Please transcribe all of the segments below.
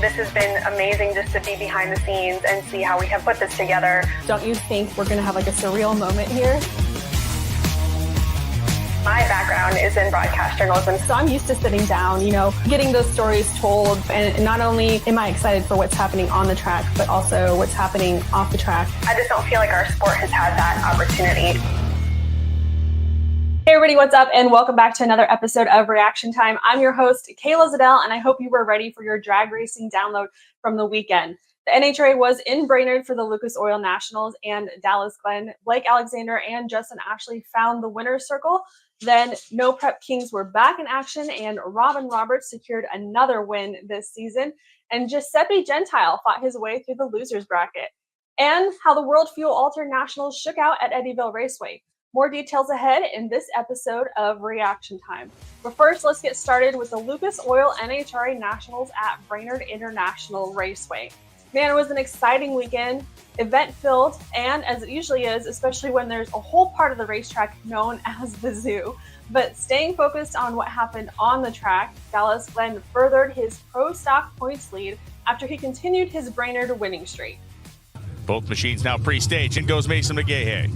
This has been amazing just to be behind the scenes and see how we have put this together. Don't you think we're going to have like a surreal moment here? My background is in broadcast journalism. So I'm used to sitting down, getting those stories told. And not only am I excited for what's happening on the track, but also what's happening off the track. I just don't feel like our sport has had that opportunity. Hey everybody, what's up? And welcome back to another episode of Reaction Time. I'm your host, Kayla Zadell, and I hope you were ready for your drag racing download from the weekend. The NHRA was in Brainerd for the Lucas Oil Nationals, and Dallas Glenn, Blake Alexander, and Justin Ashley found the winner's circle. Then No Prep Kings were back in action, and Robin Roberts secured another win this season. And Giuseppe Gentile fought his way through the loser's bracket. And how the World Fuel Alter Nationals shook out at Eddyville Raceway. More details ahead in this episode of Reaction Time. But first, let's get started with the Lucas Oil NHRA Nationals at Brainerd International Raceway. Man, it was an exciting weekend, event-filled, and as it usually is, especially when there's a whole part of the racetrack known as the zoo. But staying focused on what happened on the track, Dallas Glenn furthered his pro stock points lead after he continued his Brainerd winning streak. Both machines now pre-staged. In goes Mason McGahey.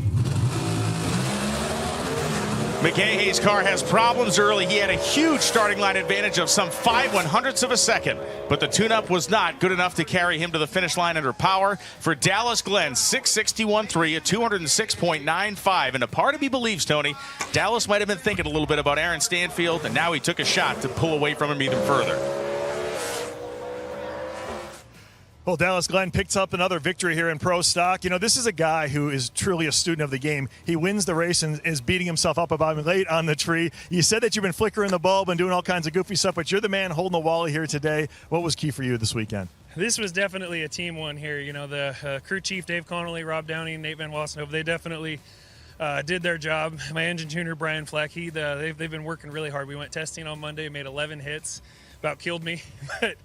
McGahey's car has problems early. He had a huge starting line advantage of some 5/100ths of a second, but the tune-up was not good enough to carry him to the finish line under power. For Dallas Glenn, 661.3 at 206.95, and a part of me believes, Tony, Dallas might have been thinking a little bit about Aaron Stanfield, and now he took a shot to pull away from him even further. Well, Dallas Glenn picked up another victory here in pro stock. This is a guy who is truly a student of the game. He wins the race and is beating himself up about him late on the tree. You said that you've been flickering the bulb and doing all kinds of goofy stuff, but you're the man holding the wally here today. What was key for you this weekend? This was definitely a team one here. The crew chief, Dave Connolly, Rob Downey, Nate Van Wassenhoven, they definitely did their job. My engine tuner, Brian Fleck, they've been working really hard. We went testing on Monday, made 11 hits, about killed me, but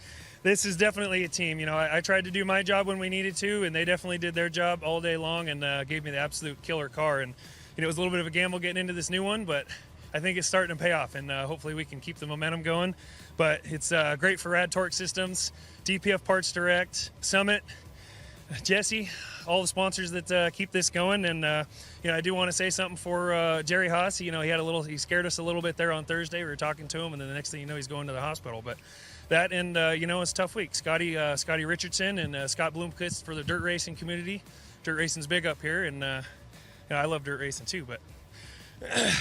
this is definitely a team. I tried to do my job when we needed to, and they definitely did their job all day long and gave me the absolute killer car. And it was a little bit of a gamble getting into this new one, but I think it's starting to pay off, and hopefully we can keep the momentum going. But it's great for Rad Torque Systems, DPF Parts Direct, Summit, Jesse, all the sponsors that keep this going. And I do want to say something for Jerry Haas. He he scared us a little bit there on Thursday. We were talking to him, and then the next thing you know, he's going to the hospital. But that and it's a tough week. Scotty Richardson and Scott Bloomquist for the dirt racing community. Dirt racing's big up here, and I love dirt racing too. But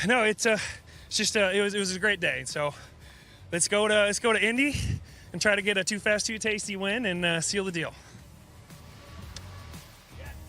no, it was a great day. So let's go to Indy and try to get a Too Fast Too Tasty win and seal the deal.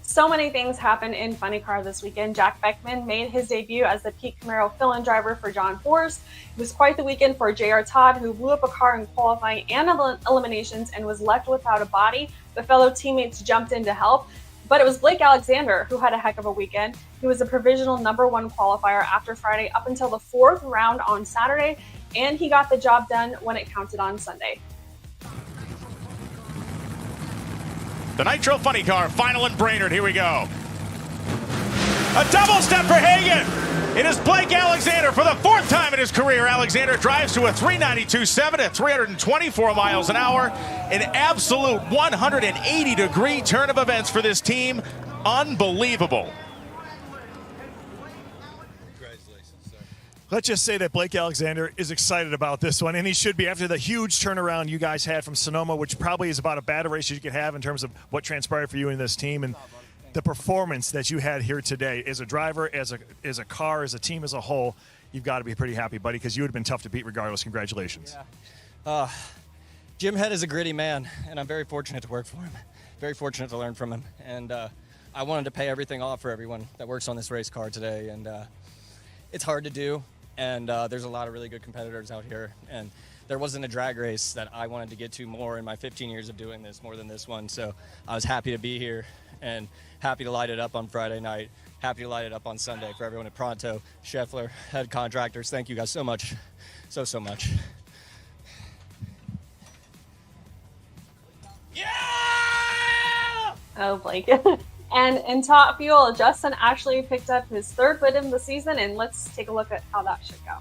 So many things happened in Funny Car this weekend. Jack Beckman made his debut as the Pete Camaro fill-in driver for John Force. It was quite the weekend for J.R. Todd, who blew up a car in qualifying and eliminations and was left without a body. The fellow teammates jumped in to help, but it was Blake Alexander who had a heck of a weekend. He was a provisional #1 qualifier after Friday up until the 4th round on Saturday, and he got the job done when it counted on Sunday. The Nitro Funny Car final in Brainerd. Here we go. A double step for Hagan. It is Blake Alexander for the 4th time in his career. Alexander drives to a 392.7 at 324 miles an hour. An absolute 180-degree turn of events for this team. Unbelievable. Let's just say that Blake Alexander is excited about this one, and he should be after the huge turnaround you guys had from Sonoma, which probably is about as bad a race as you could have in terms of what transpired for you and this team, and the performance that you had here today as a driver, as a car, as a team as a whole. You've got to be pretty happy, buddy, because you would have been tough to beat regardless. Congratulations. Yeah. Jim Head is a gritty man, and I'm very fortunate to work for him, very fortunate to learn from him, and I wanted to pay everything off for everyone that works on this race car today, and it's hard to do. And there's a lot of really good competitors out here. And there wasn't a drag race that I wanted to get to more in my 15 years of doing this, more than this one. So I was happy to be here and happy to light it up on Friday night. Happy to light it up on Sunday for everyone at Pronto, Scheffler, head contractors. Thank you guys so much. So much. Yeah! Oh, Blake. And in top fuel, Justin Ashley picked up his 3rd win of the season, and let's take a look at how that should go.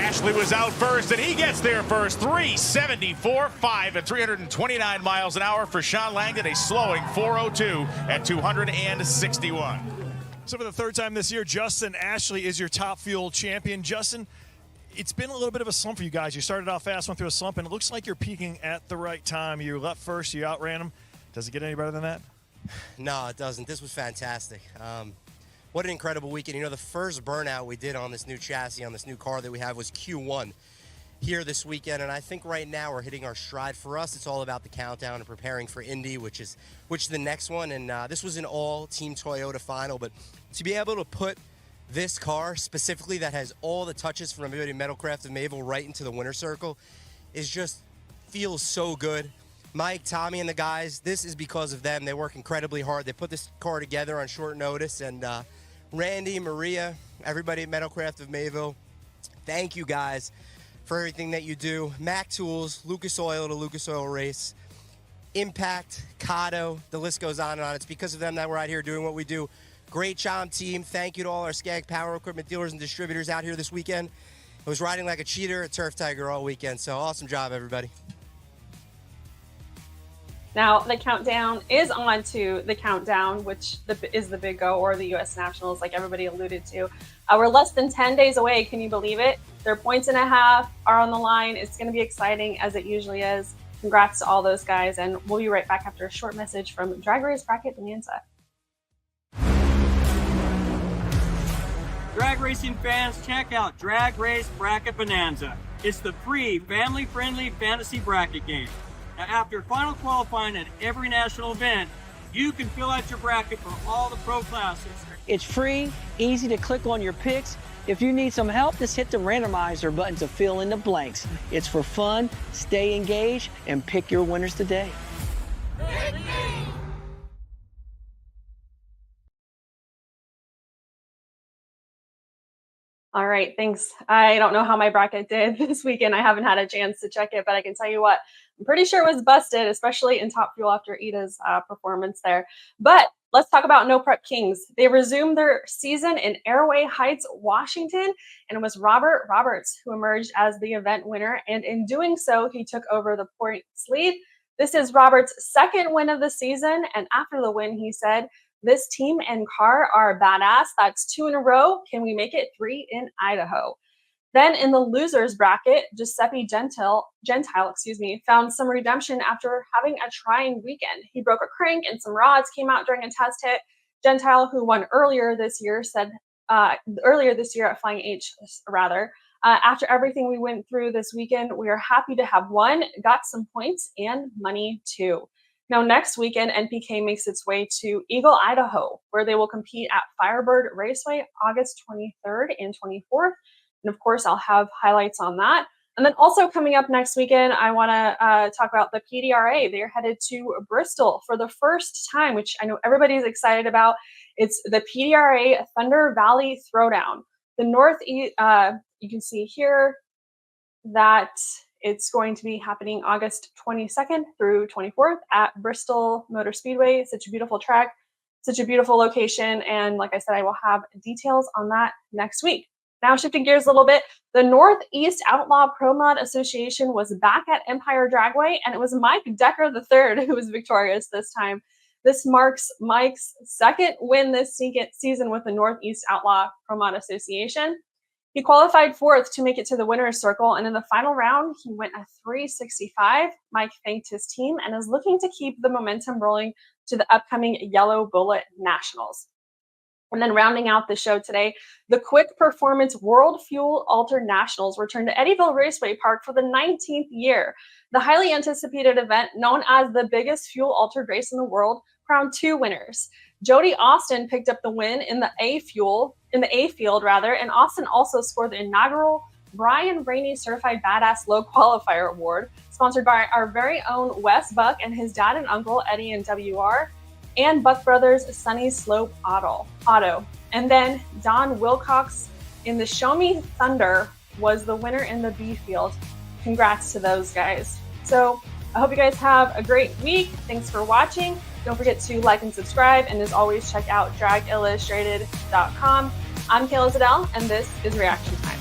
Ashley was out first, and he gets there first. 374.5 at 329 miles an hour for Sean Langdon, a slowing 402 at 261. So for the third time this year, Justin Ashley is your Top Fuel champion. Justin, it's been a little bit of a slump for you guys. You started off fast, went through a slump, and it looks like you're peaking at the right time. You left first, you outran him. Does it get any better than that? No, it doesn't. This was fantastic. What an incredible weekend. You know, the first burnout we did on this new chassis, on this new car that we have, was Q1 here this weekend, and I think right now we're hitting our stride. For us, it's all about the countdown and preparing for Indy, which is the next one, and this was an all-team Toyota final, but to be able to put this car specifically that has all the touches from everybody Metalcraft and Mayville right into the winner's circle is just feels so good. Mike, Tommy, and the guys, this is because of them. They work incredibly hard. They put this car together on short notice, and Randy, Maria, everybody at Metalcraft of Mayville, thank you guys for everything that you do. Mac Tools, Lucas Oil to Lucas Oil Race, Impact, Cotto, the list goes on and on. It's because of them that we're out here doing what we do. Great job, team. Thank you to all our Skag Power Equipment dealers and distributors out here this weekend. I was riding like a cheater, a turf tiger all weekend, so awesome job, everybody. Now, the countdown is on to the countdown, which is the Big O or the U.S. Nationals, like everybody alluded to. We're less than 10 days away. Can you believe it? Their points and a half are on the line. It's going to be exciting, as it usually is. Congrats to all those guys, and we'll be right back after a short message from Drag Race Bracket Bonanza. Drag racing fans, check out Drag Race Bracket Bonanza. It's the free, family-friendly fantasy bracket game. Now, after final qualifying at every national event, you can fill out your bracket for all the pro classes. It's free, easy to click on your picks. If you need some help, just hit the randomizer button to fill in the blanks. It's for fun, stay engaged, and pick your winners today. All right, thanks. I don't know how my bracket did this weekend. I haven't had a chance to check it, but I can tell you what, I'm pretty sure it was busted, especially in Top Fuel after Ida's performance there. But let's talk about No Prep Kings. They resumed their season in Airway Heights, Washington, and it was Robert Roberts who emerged as the event winner. And in doing so, he took over the points lead. This is Roberts' second win of the season. And after the win, he said, "This team and car are badass. That's 2 in a row. Can we make it 3 in Idaho?" Then in the losers bracket, Giuseppe Gentile, found some redemption after having a trying weekend. He broke a crank and some rods came out during a test hit. Gentile, who won earlier this year at Flying H, after everything we went through this weekend, we are happy to have won, got some points and money too. Now, next weekend, NPK makes its way to Eagle, Idaho, where they will compete at Firebird Raceway August 23rd and 24th. And of course, I'll have highlights on that. And then also coming up next weekend, I want to talk about the PDRA. They're headed to Bristol for the first time, which I know everybody's excited about. It's the PDRA Thunder Valley Throwdown. The Northeast, you can see here that it's going to be happening August 22nd through 24th at Bristol Motor Speedway. Such a beautiful track, such a beautiful location. And like I said, I will have details on that next week. Now shifting gears a little bit, the Northeast Outlaw Pro Mod Association was back at Empire Dragway, and it was Mike Decker III who was victorious this time. This marks Mike's second win this season with the Northeast Outlaw Pro Mod Association. He qualified fourth to make it to the winner's circle, and in the final round, he went a 365. Mike thanked his team and is looking to keep the momentum rolling to the upcoming Yellow Bullet Nationals. And then rounding out the show today, the Quick Performance World Fuel Alter Nationals returned to Eddyville Raceway Park for the 19th year. The highly anticipated event, known as the biggest fuel altered race in the world, crowned 2 winners. Jody Austin picked up the win in the A field, and Austin also scored the inaugural Brian Rainey Certified Badass Low Qualifier Award, sponsored by our very own Wes Buck and his dad and uncle, Eddie and WR, and Buck Brothers Sunny Slope Auto. And then Don Wilcox in the Show Me Thunder was the winner in the B field. Congrats to those guys. So I hope you guys have a great week. Thanks for watching. Don't forget to like and subscribe. And as always, check out dragillustrated.com. I'm Kayla Zadell, and this is Reaction Time.